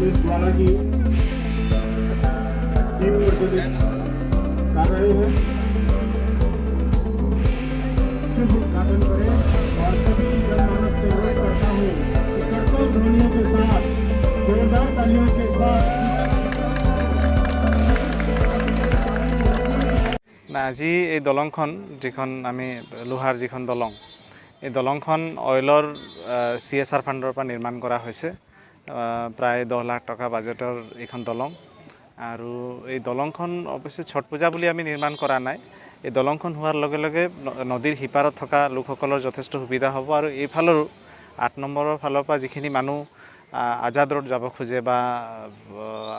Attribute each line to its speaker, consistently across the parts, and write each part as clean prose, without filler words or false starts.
Speaker 1: रुपेश वाला जी टीम प्रज्वलित कर रहे हैं। शुभ उद्घाटन करें और सभी जनमानस से अनुरोध करता हूँ कि करतल ध्वनियों के साथ जोरदार तालियों के साथ
Speaker 2: আজি এই দলংখন যিখন আমি লোহাৰ যিখন দলং এই দলংখন অইলৰ CSR ফাণ্ডৰ পৰা নিৰ্মাণ কৰা হৈছে। প্ৰায় 10 লাখ টকা বাজেটৰ এইখন দলং আৰু এই দলংখন অৱশ্যে ছট পূজা বুলি আমি নিৰ্মাণ কৰা নাই। এই দলংখন হোৱাৰ লগে লগে নদীৰ সিপাৰত থকা লোকসকলৰ যথেষ্ট সুবিধা হ'ব আৰু এইফালৰ 8 নম্বৰৰ ফালৰ পৰা যিখিনি মানুহ আজাদ ৰোড যাব খোজে বা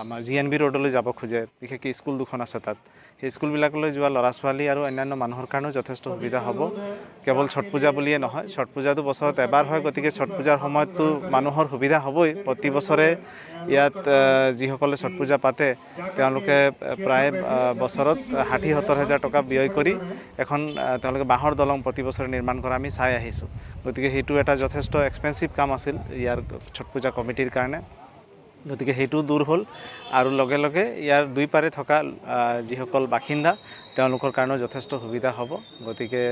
Speaker 2: আমাৰ GNB ৰোডলৈ যাব খোজে, বিশেষকৈ স্কুল দুখন আছে তাত, সেই স্কুলবিলাকলৈ যোৱা ল'ৰা ছোৱালী আৰু অন্যান্য মানুহৰ কাৰণেও যথেষ্ট সুবিধা হ'ব। কেৱল ছট পূজা বুলিয়ে নহয়, ছট পূজাটো বছৰত এবাৰ হয়, গতিকে ছট পূজাৰ সময়ততো মানুহৰ সুবিধা হ'বই। প্ৰতি বছৰে ইয়াত যিসকলে ছট পূজা পাতে তেওঁলোকে প্ৰায় বছৰত 60-70 হাজাৰ টকা ব্যয় কৰি এখন তেওঁলোকে বাঁহৰ দলং প্ৰতি বছৰে নিৰ্মাণ কৰা আমি চাই আহিছোঁ। গতিকে সেইটো এটা যথেষ্ট এক্সপেঞ্চিভ কাম আছিল ইয়াৰ ছট পূজা কমিটিৰ কাৰণে। গতিকে সেইটো দূৰ হ'ল আৰু লগে লগে ইয়াৰ দুই পাৰে থকা যিসকল বাসিন্দা তেওঁলোকৰ কাৰণেও যথেষ্ট সুবিধা হ'ব। গতিকে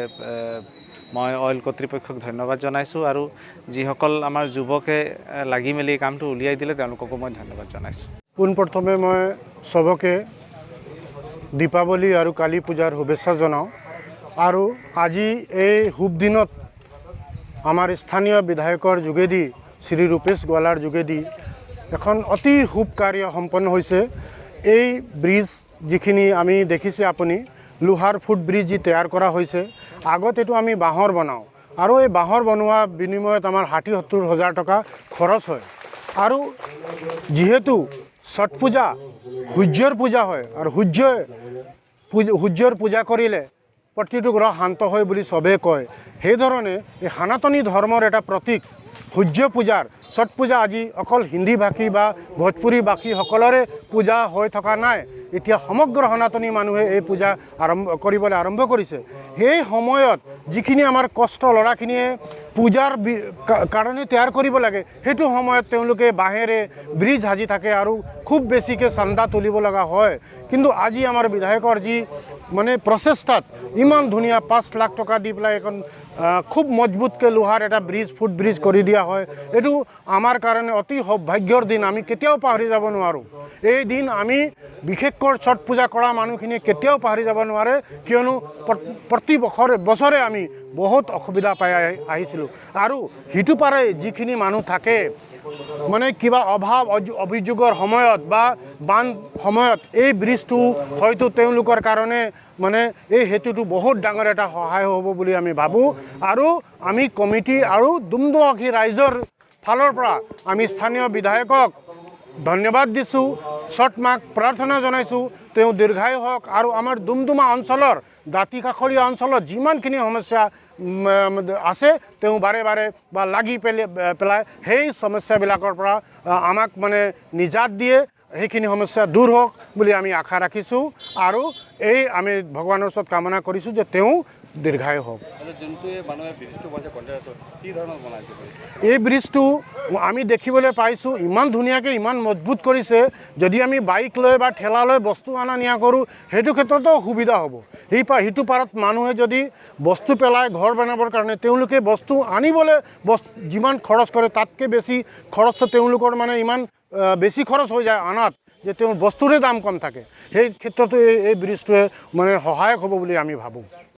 Speaker 2: মই অইল কৰ্তৃপক্ষক ধন্যবাদ জনাইছোঁ আৰু যিসকল আমাৰ যুৱকে লাগি মেলি কামটো উলিয়াই দিলে তেওঁলোককো মই ধন্যবাদ জনাইছোঁ।
Speaker 3: পোনপ্ৰথমে মই চবকে দীপাৱলী আৰু কালী পূজাৰ শুভেচ্ছা জনাওঁ আৰু আজি এই শুভ দিনত আমাৰ স্থানীয় বিধায়কৰ যোগেদি শ্ৰী ৰূপেশ গোৱালাৰ যোগেদি এখন অতি শুভ কাৰ্য সম্পন্ন হৈছে। এই ব্ৰিজ যিখিনি আমি দেখিছে আপুনি লোহাৰ ফুট ব্ৰিজ যি তৈয়াৰ কৰা হৈছে, আগত এইটো আমি বাঁহৰ বনাওঁ আৰু এই বাঁহৰ বনোৱা বিনিময়ত আমাৰ 60-70 হাজাৰ টকা খৰচ হয়। আৰু যিহেতু ছট পূজা সূৰ্যৰ পূজা হয় আৰু সূৰ্যৰ পূজা কৰিলে প্ৰতিটো গ্ৰহ শান্ত হয় বুলি চবেই কয়, সেইধৰণে এই সনাতনী ধৰ্মৰ এটা প্ৰতীক সূৰ্য পূজাৰ ছট পূজা আজি অকল হিন্দী ভাষী বা ভোজপুৰী ভাষীসকলৰে পূজা হৈ থকা নাই, এতিয়া সমগ্ৰ সনাতনী মানুহে এই পূজা কৰিবলৈ আৰম্ভ কৰিছে। সেই সময়ত যিখিনি আমাৰ কষ্ট ল'ৰাখিনিয়ে পূজাৰ কাৰণে তৈয়াৰ কৰিব লাগে, সেইটো সময়ত তেওঁলোকে বাঁহেৰে ব্ৰিজ সাজি থাকে আৰু খুব বেছিকৈ চান্দা তুলিব লগা হয়। কিন্তু আজি আমাৰ বিধায়কৰ যি মানে প্ৰচেষ্টাত ইমান ধুনীয়া 5 লাখ টকা দি পেলাই এখন খুব মজবুতকৈ লোহাৰ এটা ফুট ব্ৰিজ কৰি দিয়া হয়। এইটো আমাৰ কাৰণে অতি সৌভাগ্যৰ দিন, আমি কেতিয়াও পাহৰি যাব নোৱাৰোঁ। এই দিন আমি বিশেষকৈ ছট পূজা কৰা মানুহখিনিয়ে কেতিয়াও পাহৰি যাব নোৱাৰে, কিয়নো প্ৰতি বছৰে আমি বহুত অসুবিধা পাই আহিছিলোঁ। আৰু সিটো পাৰে যিখিনি মানুহ থাকে মানে কিবা অভাৱ অভিযোগৰ সময়ত বা বান সময়ত এই ব্ৰিজটো হয়তো তেওঁলোকৰ কাৰণে মানে এই হেতুটো বহুত ডাঙৰ এটা সহায় হ'ব বুলি আমি ভাবোঁ। আৰু আমি কমিটি আৰু ডুমডুমাবাসী ৰাইজৰ ফালৰ পৰা আমি স্থানীয় বিধায়কক ধন্যবাদ দিছোঁ, ছট মাক প্ৰাৰ্থনা জনাইছোঁ তেওঁ দীৰ্ঘায়ু হওক আৰু আমাৰ ডুমডুমা অঞ্চলৰ দাঁতি কাষৰীয়া অঞ্চলত যিমানখিনি সমস্যা আছে তেওঁ বাৰে বাৰে বা লাগি পেলাই সেই সমস্যাবিলাকৰ পৰা আমাক মানে নিজাত দিয়ে, সেইখিনি সমস্যা দূৰ হওক বুলি আমি আশা ৰাখিছোঁ আৰু এই আমি ভগৱানৰ ওচৰত কামনা কৰিছোঁ যে তেওঁ দীৰ্ঘায়ু হওক। এই ব্ৰিজটো আমি দেখিবলৈ পাইছোঁ ইমান ধুনীয়াকৈ ইমান মজবুত কৰিছে, যদি আমি বাইক লৈ বা ঠেলা লৈ বস্তু অনা নিয়া কৰোঁ সেইটো ক্ষেত্ৰতো সুবিধা হ'ব। সিটো পাৰত মানুহে যদি বস্তু পেলায় ঘৰ বনাবৰ কাৰণে, তেওঁলোকে বস্তু আনিবলৈ যিমান খৰচ কৰে তাতকৈ বেছি খৰচটো তেওঁলোকৰ মানে ইমান বেছি খৰচ হৈ যায় আনাত, যে তেওঁৰ বস্তুৰে দাম কম থাকে। সেই ক্ষেত্ৰতো এই ব্ৰিজটোৱে মানে সহায়ক হ'ব বুলি আমি ভাবোঁ।